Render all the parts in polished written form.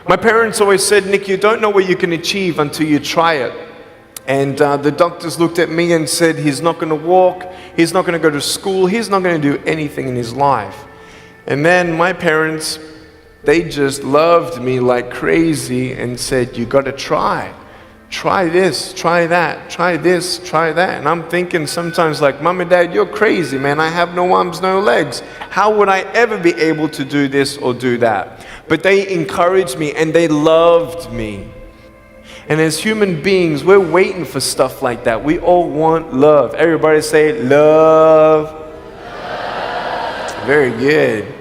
My parents always said, Nick, you don't know what you can achieve until you try it. And the doctors looked at me and said, he's not going to walk, he's not going to go to school, he's not going to do anything in his life. And then my parents, they just loved me like crazy and said, you got to try. Try this, try that, try this, try that. And I'm thinking sometimes like, Mom and Dad, you're crazy, man. I have no arms, no legs. How would I ever be able to do this or do that? But they encouraged me and they loved me. And as human beings, we're waiting for stuff like that. We all want love. Everybody say love. Very good.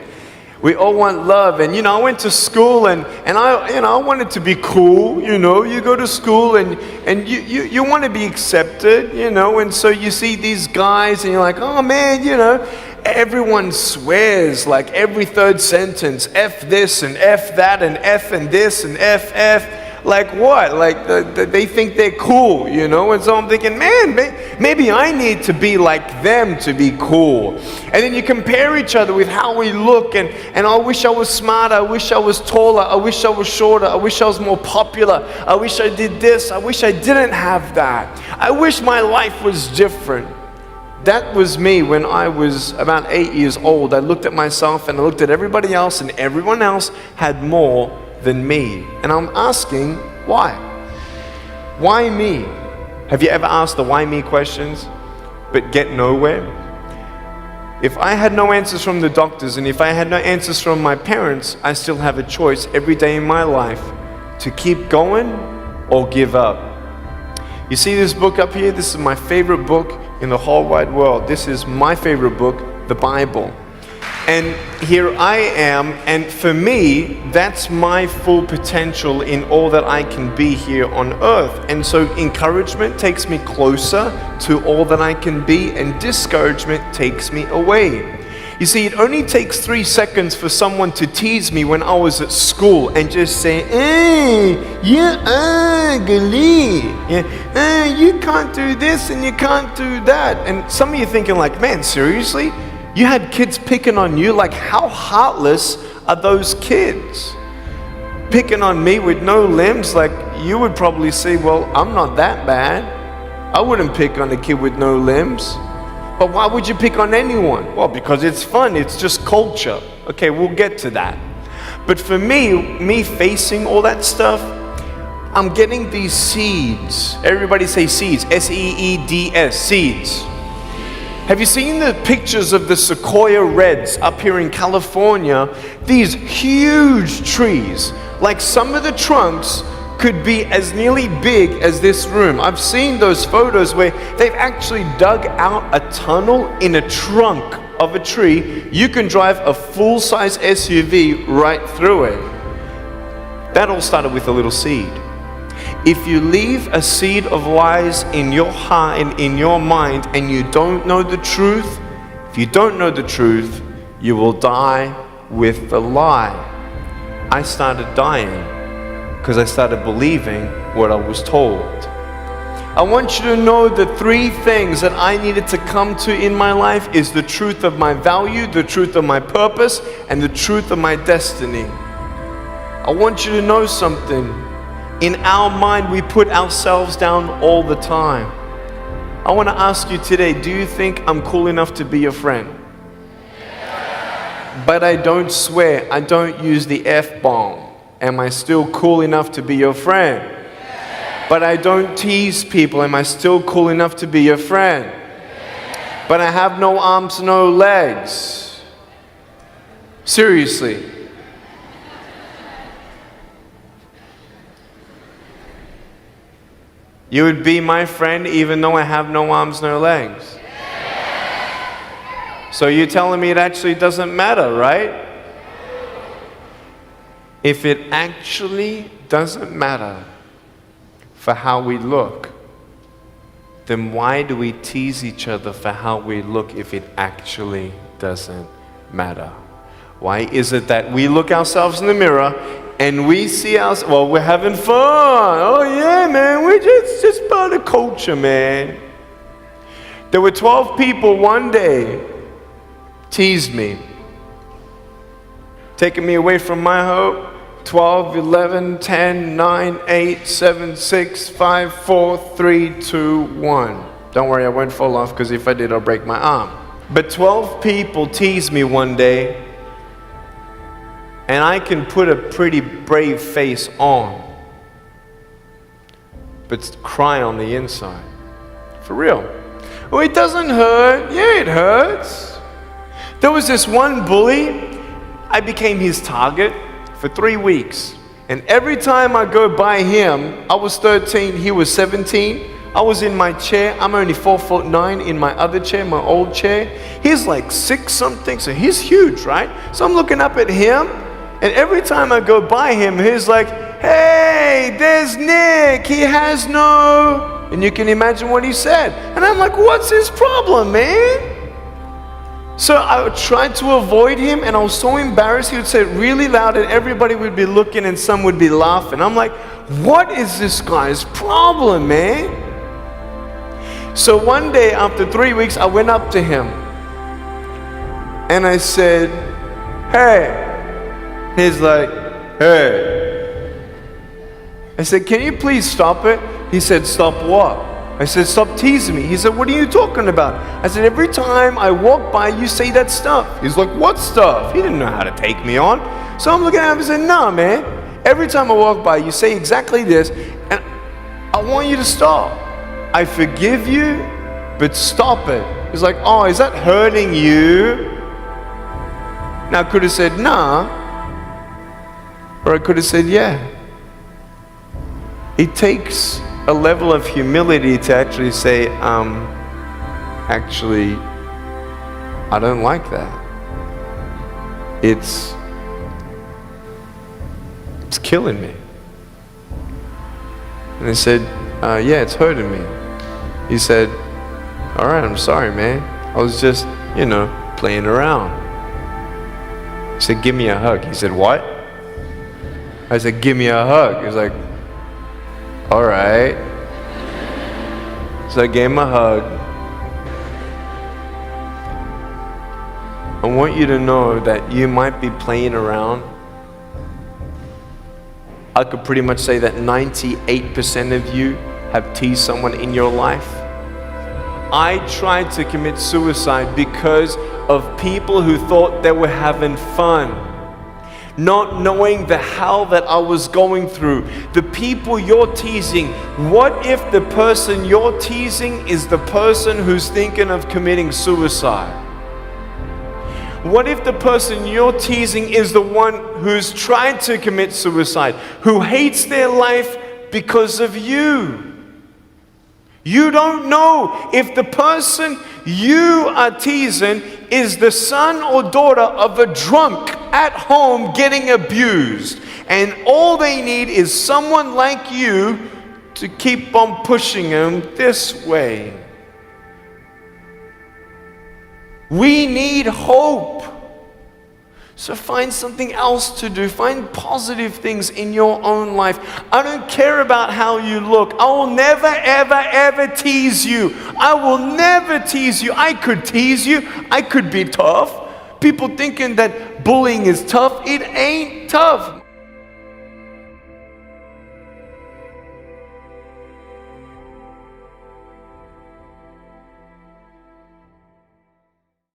We all want love. And I went to school and I wanted to be cool. You go to school and you want to be accepted, and so you see these guys and you're like, oh man, everyone swears like every third sentence, F this and F that and F and this and F. Like what? Like they think they're cool, And so I'm thinking, man, maybe I need to be like them to be cool. And then you compare each other with how we look, and I wish I was smarter, I wish I was taller, I wish I was shorter, I wish I was more popular, I wish I did this, I wish I didn't have that. I wish my life was different. That was me when I was about 8 years old. I looked at myself and I looked at everybody else, and everyone else had more than me. And I'm asking, why? Why me? Have you ever asked the why me questions but get nowhere? If I had no answers from the doctors and if I had no answers from my parents, I still have a choice every day in my life to keep going or give up. You see this book up here? This is my favorite book in the whole wide world. This is my favorite book, the Bible. And here I am, and for me, that's my full potential in all that I can be here on earth. And so encouragement takes me closer to all that I can be, and discouragement takes me away. You see, it only takes 3 seconds for someone to tease me when I was at school and just say, you're ugly. You can't do this and you can't do that. And some of you thinking like, man, seriously? You had kids picking on you? Like, how heartless are those kids? Picking on me with no limbs? Like, you would probably say, well, I'm not that bad. I wouldn't pick on a kid with no limbs. But why would you pick on anyone? Well, because it's fun. It's just culture. Okay, we'll get to that. But for me facing all that stuff, I'm getting these seeds. Everybody say seeds. S-E-E-D-S, seeds. Have you seen the pictures of the sequoia reds up here in California? These huge trees, like some of the trunks could be as nearly big as this room. I've seen those photos where they've actually dug out a tunnel in a trunk of a tree. You can drive a full-size SUV right through it. That all started with a little seed. If you leave a seed of lies in your heart and in your mind and you don't know the truth, if you don't know the truth, you will die with the lie. I started dying because I started believing what I was told. I want you to know the 3 things that I needed to come to in my life is the truth of my value, the truth of my purpose, and the truth of my destiny. I want you to know something. In our mind, we put ourselves down all the time. I want to ask you today, do you think I'm cool enough to be your friend? But I don't swear, I don't use the F-bomb. Am I still cool enough to be your friend? But I don't tease people. Am I still cool enough to be your friend? But I have no arms, no legs. Seriously. You would be my friend even though I have no arms, no legs. So you're telling me it actually doesn't matter, right? If it actually doesn't matter for how we look, then why do we tease each other for how we look if it actually doesn't matter? Why is it that we look ourselves in the mirror and we see us, well, we're having fun. Oh yeah, man, we're just part of culture, man. There were 12 people one day teased me, taking me away from my hope, 12, 11, 10, 9, 8, 7, 6, 5, 4, 3, 2, 1. Don't worry, I won't fall off, because if I did, I'll break my arm. But 12 people teased me one day, and I can put a pretty brave face on, but cry on the inside. For real. Oh, it doesn't hurt. Yeah, it hurts. There was this one bully. I became his target for 3 weeks. And every time I go by him, I was 13, he was 17. I was in my chair. I'm only 4'9" in my other chair, my old chair. He's like 6 something, so he's huge, right? So I'm looking up at him, and every time I go by him, he's like, hey, there's Nick. He has no... And you can imagine what he said. And I'm like, what's his problem, man? So I tried to avoid him, and I was so embarrassed. He would say it really loud, and everybody would be looking, and some would be laughing. I'm like, what is this guy's problem, man? So one day, after 3 weeks, I went up to him, and I said, hey. He's like, hey. I said, can you please stop it? He said, stop what? I said, stop teasing me. He said, what are you talking about? I said, every time I walk by, you say that stuff. He's like, what stuff? He didn't know how to take me on. So I'm looking at him and said, nah, man. Every time I walk by, you say exactly this, and I want you to stop. I forgive you, but stop it. He's like, oh, is that hurting you? Now, I could have said, nah. Or I could have said, yeah. It takes a level of humility to actually say, actually, I don't like that. It's killing me. And I said, yeah, it's hurting me. He said, all right, I'm sorry, man. I was just, playing around. He said, give me a hug. He said, what? I said, give me a hug. He's like, all right. So I gave him a hug. I want you to know that you might be playing around. I could pretty much say that 98% of you have teased someone in your life. I tried to commit suicide because of people who thought they were having fun, not knowing the hell that I was going through. The people you're teasing, what if the person you're teasing is the person who's thinking of committing suicide? What if the person you're teasing is the one who's tried to commit suicide, who hates their life because of you? You don't know if the person you are teasing is the son or daughter of a drunk at home getting abused. And all they need is someone like you to keep on pushing them this way. We need hope. So find something else to do. Find positive things in your own life. I don't care about how you look. I will never, ever, ever tease you. I will never tease you. I could tease you. I could be tough. People thinking that bullying is tough. It ain't tough.